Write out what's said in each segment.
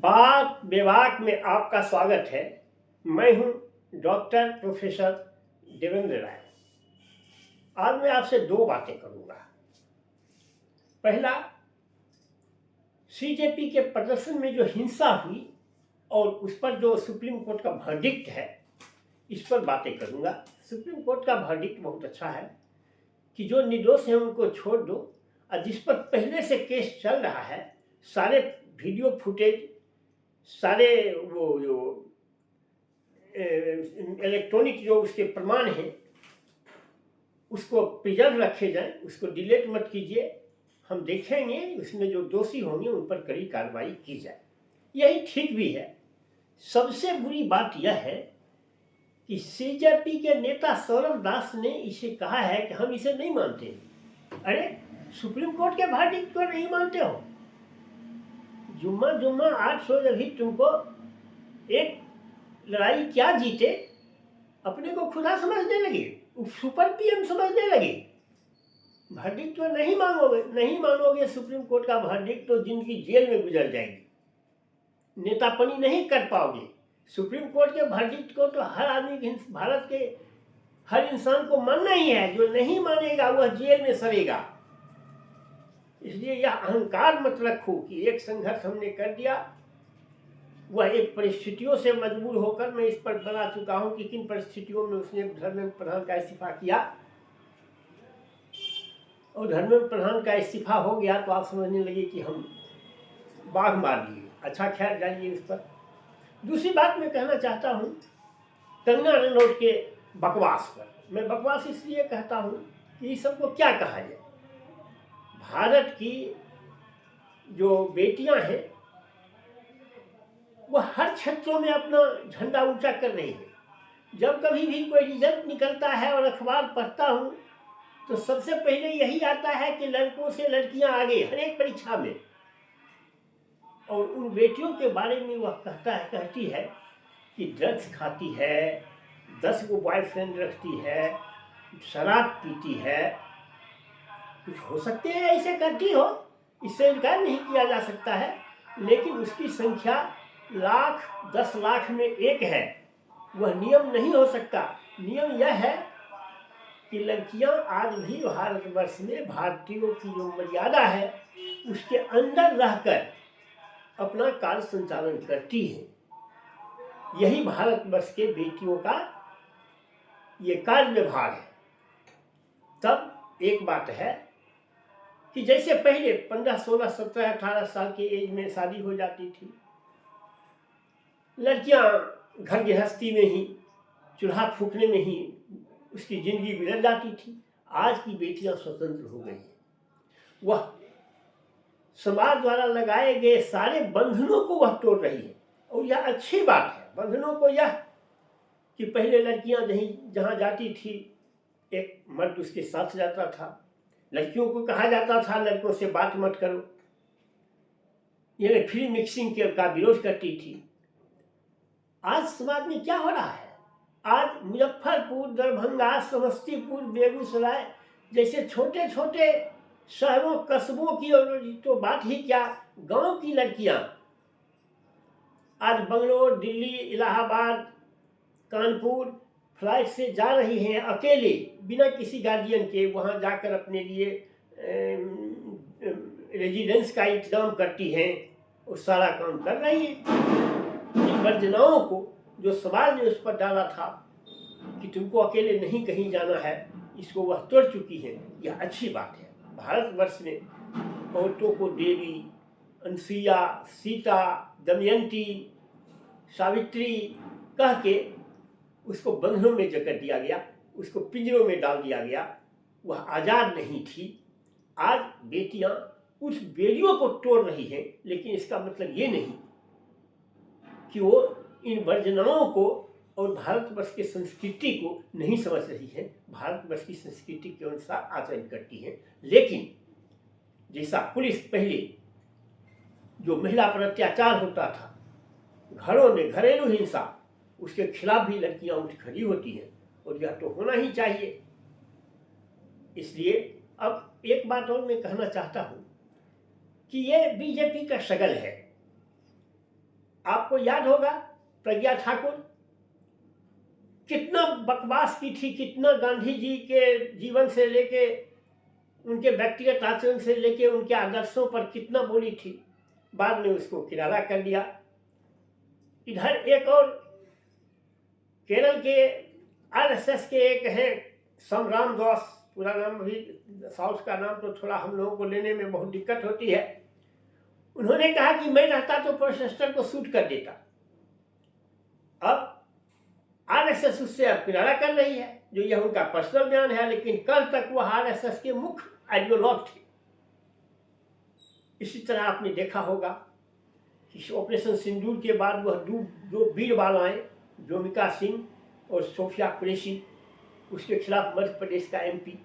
बात विभाग में आपका स्वागत है। मैं हूं डॉक्टर प्रोफेसर देवेंद्र राय। आज मैं आपसे दो बातें करूंगा। पहला, सीजेपी के प्रदर्शन में जो हिंसा हुई और उस पर जो सुप्रीम कोर्ट का वर्डिक्ट है, इस पर बातें करूंगा। सुप्रीम कोर्ट का वर्डिक्ट बहुत अच्छा है कि जो निर्दोष हैं उनको छोड़ दो, और जिस पर पहले से केस चल रहा है, सारे वीडियो फुटेज, सारे वो जो इलेक्ट्रॉनिक जो उसके प्रमाण हैं, उसको प्रिजर्व रखे जाएं, उसको डिलीट मत कीजिए। हम देखेंगे उसमें जो दोषी होंगे उन पर कड़ी कार्रवाई की जाए। यही ठीक भी है। सबसे बुरी बात यह है कि सीजेपी के नेता सौरभ दास ने इसे कहा है कि हम इसे नहीं मानते। अरे, सुप्रीम कोर्ट के वर्डिक्ट को नहीं मानते हो? जुम्मा 800 अभी तुमको एक लड़ाई क्या जीते, अपने को खुदा समझने लगे, सुपर पीएम समझने लगे। वर्डिक्ट तो नहीं मानोगे सुप्रीम कोर्ट का वर्डिक्ट तो जिंदगी जेल में गुजर जाएगी, नेतापनी नहीं कर पाओगे। सुप्रीम कोर्ट के वर्डिक्ट को तो हर आदमी, भारत के हर इंसान को मानना ही है। जो नहीं मानेगा वह जेल में सड़ेगा। इसलिए यह अहंकार मत रखो कि एक संघर्ष हमने कर दिया। वह एक परिस्थितियों से मजबूर होकर, मैं इस पर बना चुका हूं कि किन परिस्थितियों में उसने धर्मेंद्र प्रधान का इस्तीफा किया, और धर्मेंद्र प्रधान का इस्तीफा हो गया तो आप समझने लगे कि हम बाघ मार लिए। अच्छा, खैर जाइए इस पर। दूसरी बात मैं कहना चाहता हूं कंगना रनौत के बकवास पर। मैं बकवास इसलिए कहता हूं कि इस सबको क्या कहा जाए। भारत की जो बेटियां हैं वह हर क्षेत्रों में अपना झंडा ऊंचा कर रही है। जब कभी भी कोई रिजल्ट निकलता है और अखबार पढ़ता हूं तो सबसे पहले यही आता है कि लड़कों से लड़कियां आगे हर एक परीक्षा में। और उन बेटियों के बारे में वह कहती है कि ड्रग्स खाती है, 10 को बॉयफ्रेंड रखती है, शराब पीती है। कुछ हो सकते हैं ऐसे करती हो, इससे इनकार नहीं किया जा सकता है, लेकिन उसकी संख्या लाख 10 लाख में एक है। वह नियम नहीं हो सकता। नियम यह है कि लड़कियां आज भी भारतवर्ष में भारतीयों की जो मर्यादा है उसके अंदर रहकर अपना कार्य संचालन करती है। यही भारतवर्ष के बेटियों का ये कार्य व्यवहार है। तब एक बात है कि जैसे पहले 15, 16, 17, 18 साल के एज में शादी हो जाती थी, लड़कियां घर गृहस्थी में ही, चूल्हा फूकने में ही उसकी जिंदगी गुजर जाती थी। आज की बेटियां स्वतंत्र हो गई हैं। वह समाज द्वारा लगाए गए सारे बंधनों को वह तोड़ रही है, और यह अच्छी बात है। बंधनों को यह कि पहले लड़कियां जहां जाती थी एक मर्द उसके साथ जाता था, लड़कियों को कहा जाता था लड़कों से बात मत करो, ये फ्री मिक्सिंग का विरोध करती थी। आज समाज में क्या हो रहा है? आज मुजफ्फरपुर, दरभंगा, समस्तीपुर, बेगूसराय जैसे छोटे छोटे शहरों कस्बों की, और तो बात ही क्या, गांव की लड़कियां आज बंगलोर, दिल्ली, इलाहाबाद, कानपुर फ्लाइट से जा रही हैं अकेले, बिना किसी गार्जियन के। वहां जाकर अपने लिए रेजिडेंस का इंतजाम करती हैं और सारा काम कर रही है। इन वर्जनाओं को जो समाज ने उस पर डाला था कि तुमको अकेले नहीं कहीं जाना है, इसको वह तोड़ चुकी है। यह अच्छी बात है। भारतवर्ष में औरतों को देवी, अनसुईया, सीता, दमयंती, सावित्री कह के उसको बंधनों में जकड़ दिया गया, उसको पिंजरों में डाल दिया गया। वह आज़ाद नहीं थी। आज बेटियां उस बेड़ियों को तोड़ रही हैं, लेकिन इसका मतलब ये नहीं कि वो इन वर्जनाओं को और भारतवर्ष की संस्कृति को नहीं समझ रही है। भारतवर्ष की संस्कृति के अनुसार आचरण करती है। लेकिन जैसा पुलिस पहले जो महिला पर अत्याचार होता था, घरों में घरेलू हिंसा, उसके खिलाफ भी लड़कियां उठ खड़ी होती हैं, और यह तो होना ही चाहिए। इसलिए अब एक बात और मैं कहना चाहता हूं कि यह बीजेपी का शगल है। आपको याद होगा प्रज्ञा ठाकुर कितना बकवास की थी, कितना गांधी जी के जीवन से लेके उनके व्यक्तिगत आचरण से लेके उनके आदर्शों पर कितना बोली थी। बाद में उसको किनारा कर दिया। इधर एक और केरल के आरएसएस के एक हैं समराम दास, पूरा नाम भी साउथ का नाम तो थोड़ा हम लोगों को लेने में बहुत दिक्कत होती है। उन्होंने कहा कि मैं रहता तो प्रोटेस्टर को शूट कर देता। अब आरएसएस उससे अब किनारा कर रही है, जो यह उनका पर्सनल बयान है, लेकिन कल तक वह आरएसएस के मुख्य आइडियोलॉग थे। इसी तरह आपने देखा होगा कि ऑपरेशन सिंदूर के बाद वह दो वीर बालाएं जोमिका सिंह और सोफिया कुरैशी, उसके खिलाफ मध्य प्रदेश का एमपी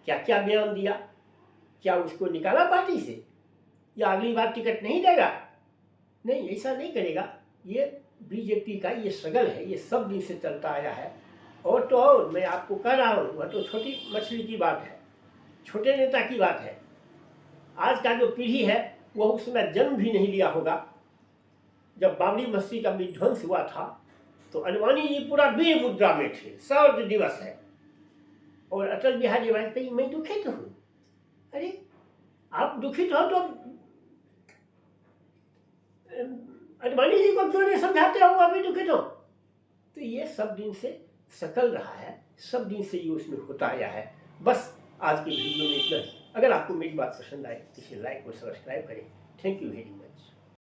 क्या क्या बयान दिया। क्या उसको निकाला पार्टी से या अगली बार टिकट नहीं देगा? नहीं, ऐसा नहीं करेगा। ये बीजेपी का ये स्ट्रगल है, ये सब दिन से चलता आया है। और तो और मैं आपको कह रहा हूँ, वह तो छोटी मछली की बात है, छोटे नेता की बात है। आज का जो पीढ़ी है वह उस समय जन्म भी नहीं लिया होगा जब बाबरी मस्जिद का विध्वंस हुआ था। तो अडवाणी जी पूरा वीर मुद्रा में थे, शौर्य दिवस है, और अटल बिहारी वाजपेयी मैं दुखित हूँ। अरे आप दुखित हो तो अडवाणी जी को क्यों नहीं समझाते हो अभी दुखित हो? तो ये सब दिन से सकल रहा है, सब दिन से ये उसमें होता आया है। बस आज के वीडियो में इतना ही। अगर आपको मेरी बात पसंद आए तो इसे लाइक और सब्सक्राइब करें। Thank you very much.